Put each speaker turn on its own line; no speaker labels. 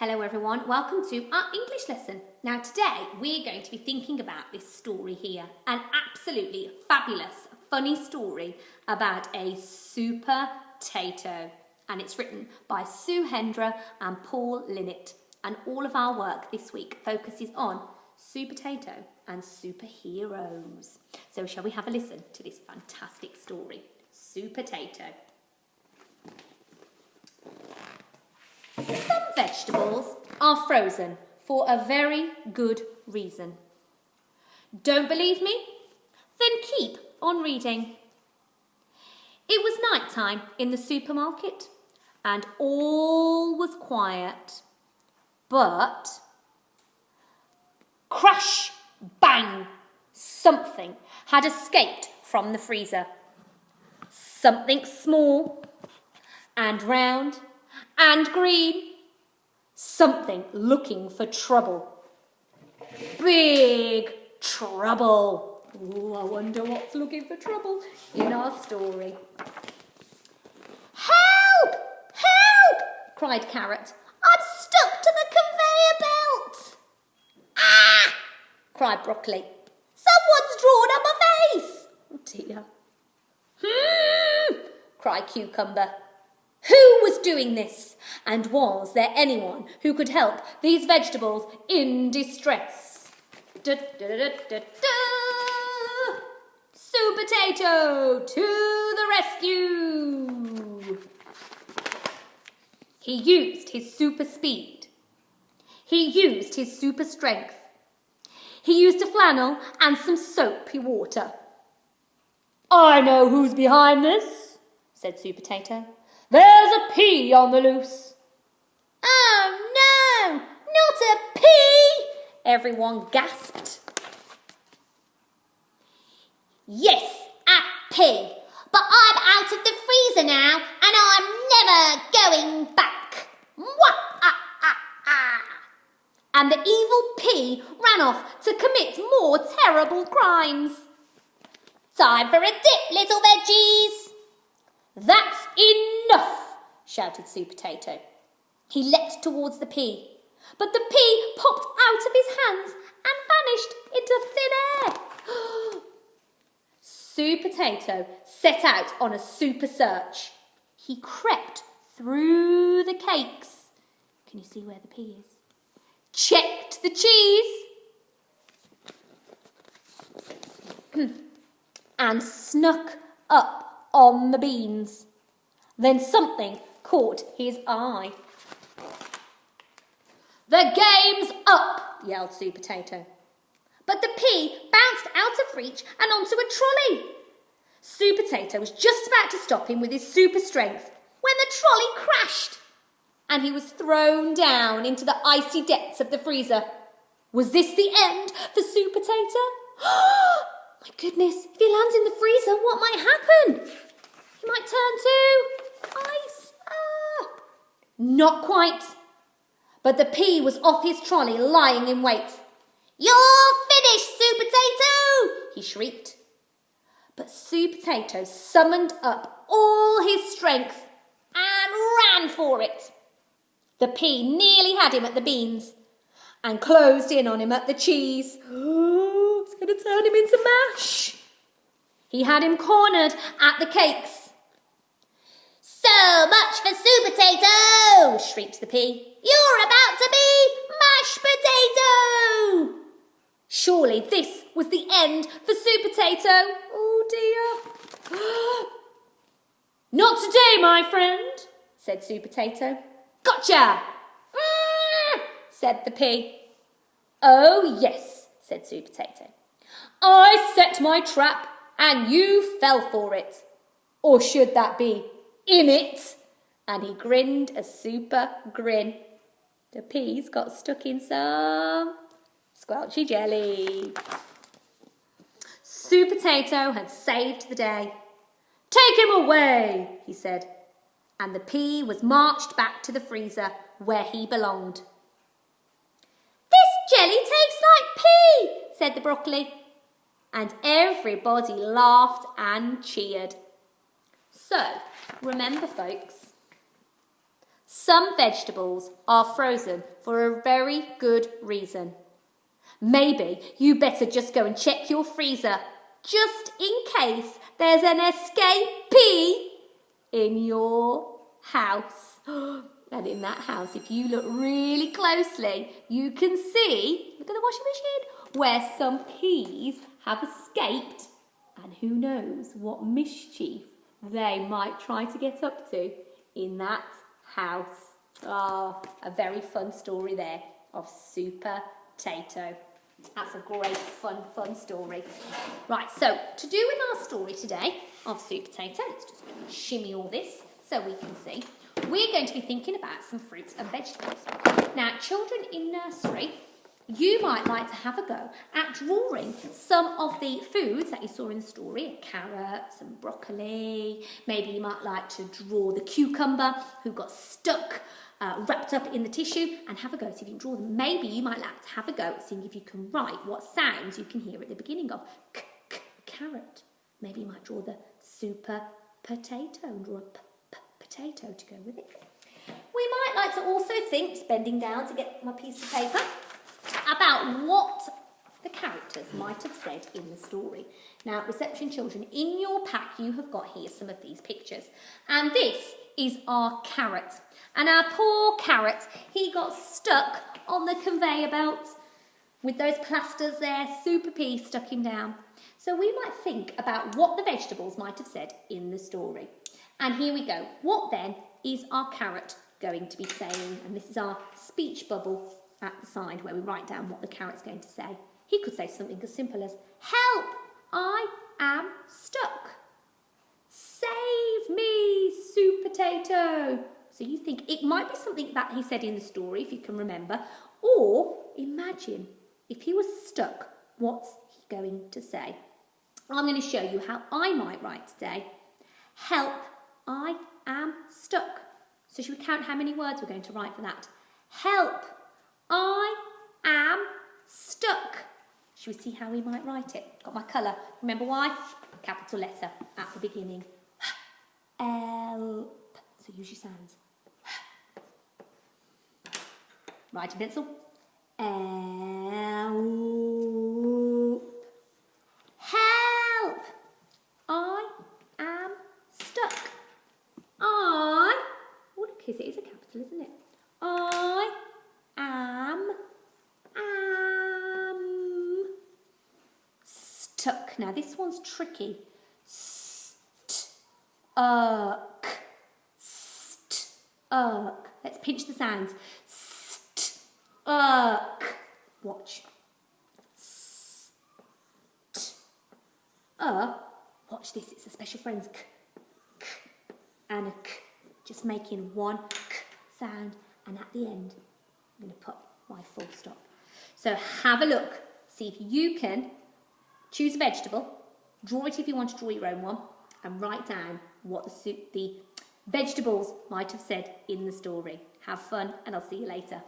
Hello everyone, welcome to our English lesson. Now today we're going to be thinking about this story here, an absolutely fabulous, funny story about a super-tato, and it's written by Sue Hendra and Paul Linnett, and all of our work this week focuses on super-tato and superheroes. So shall we have a listen to this fantastic story, Super-tato. Some vegetables are frozen for a very good reason. Don't believe me? Then keep on reading. It was night time in the supermarket and all was quiet. But crash, bang, something had escaped from the freezer. Something small and round and green, something looking for trouble. Big trouble. Ooh, I wonder what's looking for trouble in our story. Help! Help! Cried Carrot. I'm stuck to the conveyor belt. Ah! Cried Broccoli. Someone's drawn on my face. Oh dear. Cried Cucumber. Who was doing this? And was there anyone who could help these vegetables in distress? Super-tato to the rescue! He used his super speed. He used his super strength. He used a flannel and some soapy water. I know who's behind this, said Super-tato. There's a pea on the loose. Oh no, not a pea, everyone gasped. Yes, a pea, but I'm out of the freezer now and I'm never going back. And the evil pea ran off to commit more terrible crimes. Time for a dip, little veggies. That's enough, shouted Super-tato. He leapt towards the pea, but the pea popped out of his hands and vanished into thin air. Super-tato set out on a super search. He crept through the cakes. Can you see where the pea is? Checked the cheese. And snuck up on the beans. Then something caught his eye. The game's up, yelled Super-tato. But the pea bounced out of reach and onto a trolley. Super-tato was just about to stop him with his super strength when the trolley crashed and he was thrown down into the icy depths of the freezer. Was this the end for Super-tato? My goodness, if he lands in the freezer, what might happen? He might turn to ice. Not quite. But the pea was off his trolley, lying in wait. You're finished, Super-tato, he shrieked. But Super-tato summoned up all his strength and ran for it. The pea nearly had him at the beans and closed in on him at the cheese. Oh, it's going to turn him into mash. He had him cornered at the cakes. So much for Super-tato, shrieked the pea. You're about to be mashed potato. Surely this was the end for Super-tato. Oh dear. Not today, my friend, said Super-tato. Gotcha, said the pea. Oh yes, said Super-tato. I set my trap and you fell for it. Or should that be in it? And he grinned a super grin. The peas got stuck in some squelchy jelly. Super-tato had saved the day. Take him away, he said. And the pea was marched back to the freezer where he belonged. This jelly tastes like pea, said the broccoli. And everybody laughed and cheered. So, remember folks, Some vegetables are frozen for a very good reason. Maybe you better just go and check your freezer, just in case there's an escapee in your house. And in that house, if you look really closely, you can see, look at the washing machine, where some peas have escaped. And who knows what mischief they might try to get up to in that house. Ah, a very fun story there of Super Tato. That's a great, fun story. Right, so to do with our story today of Super Tato, let's just shimmy all this so we can see. We're going to be thinking about some fruits and vegetables. Now, children in nursery, you might like to have a go at drawing some of the foods that you saw in the story, carrots and broccoli. Maybe you might like to draw the cucumber who got stuck, wrapped up in the tissue, and have a go, see if you can draw them. Maybe you might like to have a go at seeing if you can write what sounds you can hear at the beginning of carrot. Maybe you might draw the super potato and draw a potato to go with it. We might like to also think, just bending down to get my piece of paper, about what the characters might have said in the story. Now, reception children, in your pack you have got here some of these pictures. And this is our carrot. And our poor carrot, he got stuck on the conveyor belt with those plasters there, Super P stuck him down. So we might think about what the vegetables might have said in the story. And here we go. What then is our carrot going to be saying? And this is our speech bubble at the side where we write down what the carrot's going to say. He could say something as simple as, help, I am stuck. Save me, Super Potato. So you think it might be something that he said in the story, if you can remember. Or imagine if he was stuck, what's he going to say? I'm going to show you how I might write today. Help, I am stuck. So should we count how many words we're going to write for that? Help, I am stuck. Should we see how we might write it? Got my colour. Remember why? Capital letter at the beginning. Help. So use your sounds. Write in pencil. Help. Help. I am stuck. Oh, look, it is a capital, isn't it? I am stuck. Now this one's tricky. Stuck. Stuck. Let's pinch the sounds. Stuck. Watch. Watch this. It's a special friend's k, k, and a k. Just making one k sound, and at the end, I'm going to put my full stop. So have a look. See if you can choose a vegetable, draw it if you want to draw your own one, and write down what the vegetables might have said in the story. Have fun, and I'll see you later.